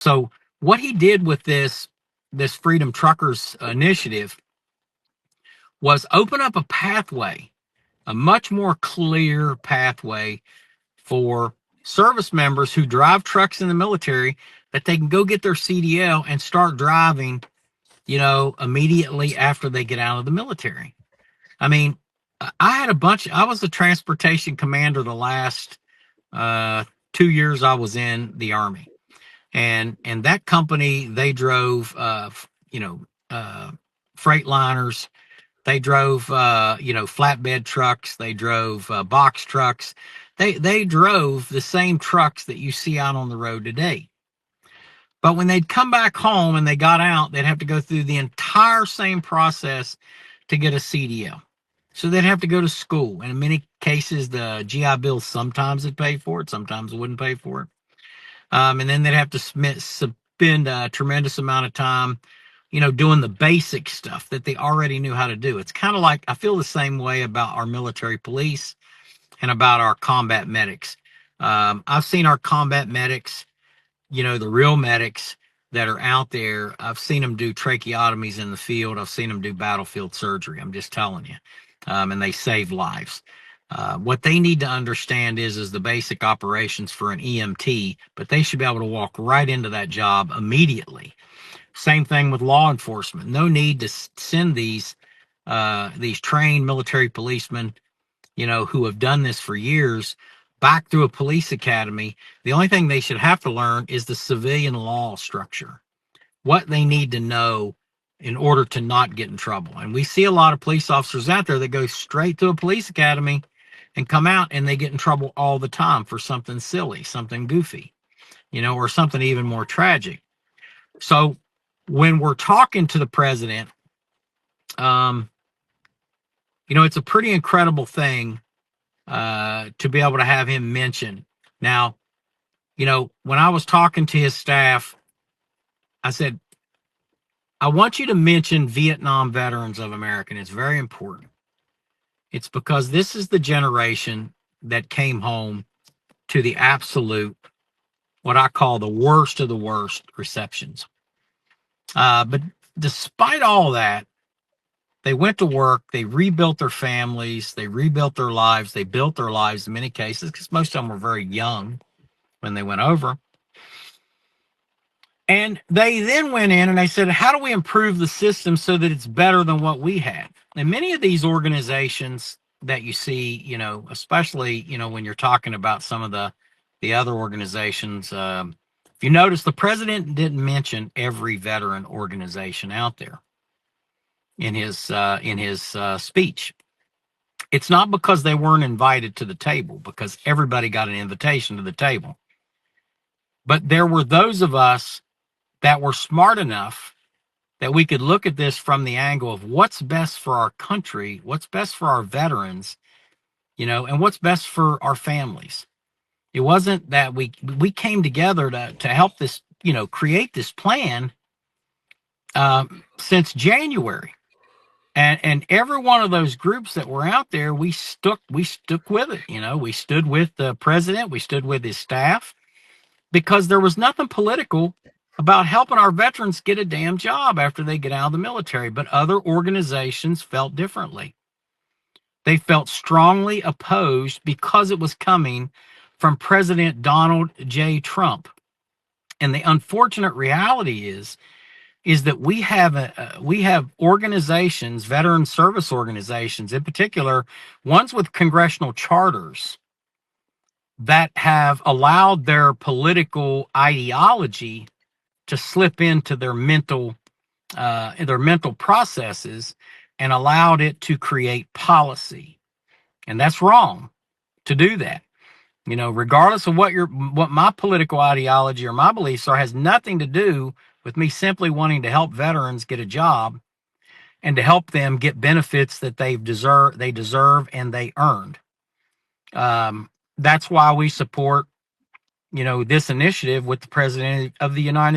So what he did with this Freedom Truckers initiative was open up a pathway, a much more clear pathway for service members who drive trucks in the military, that they can go get their CDL and start driving, immediately after they get out of the military. I mean, I was a transportation commander the last 2 years I was in the Army. And that company, they drove, freight liners. They drove, flatbed trucks. They drove box trucks. They drove the same trucks that you see out on the road today. But when they'd come back home and they got out, they'd have to go through the entire same process to get a CDL. So they'd have to go to school. And in many cases, the GI Bill sometimes would pay for it, sometimes it wouldn't pay for it. And then they'd have to spend a tremendous amount of time, doing the basic stuff that they already knew how to do. It's kind of like, I feel the same way about our military police and about our combat medics. I've seen our combat medics, the real medics that are out there. I've seen them do tracheotomies in the field. I've seen them do battlefield surgery. I'm just telling you. And they save lives. What they need to understand is the basic operations for an EMT, but they should be able to walk right into that job immediately. Same thing with law enforcement. No need to send these trained military policemen, who have done this for years, back through a police academy. The only thing they should have to learn is the civilian law structure, what they need to know in order to not get in trouble. And we see a lot of police officers out there that go straight to a police academy and come out and they get in trouble all the time for something silly, something goofy, or something even more tragic. So when we're talking to the president, it's a pretty incredible thing to be able to have him mention. Now, when I was talking to his staff, I said, I want you to mention Vietnam veterans of America. And it's very important. It's because this is the generation that came home to the absolute, what I call the worst of the worst receptions. But despite all that, they went to work, they rebuilt their families, they rebuilt their lives, they built their lives in many cases, because most of them were very young when they went over. And they then went in and they said, how do we improve the system so that it's better than what we had? And many of these organizations that you see, especially, when you're talking about some of the other organizations, if you notice, the president didn't mention every veteran organization out there in his speech. It's not because they weren't invited to the table, because everybody got an invitation to the table. But there were those of us that were smart enough that we could look at this from the angle of what's best for our country, what's best for our veterans, and what's best for our families. It wasn't that we came together to help this, create this plan since January. And every one of those groups that were out there, we stuck with it. We stood with the president, we stood with his staff, because there was nothing political about helping our veterans get a damn job after they get out of the military. But other organizations felt differently. They felt strongly opposed because it was coming from President Donald J. Trump. And the unfortunate reality is that we have organizations, veteran service organizations in particular, ones with congressional charters, that have allowed their political ideology to slip into their mental processes and allowed it to create policy. And that's wrong to do that. Regardless of what my political ideology or my beliefs are, has nothing to do with me simply wanting to help veterans get a job and to help them get benefits that they deserve and they earned. That's why we support, this initiative with the President of the United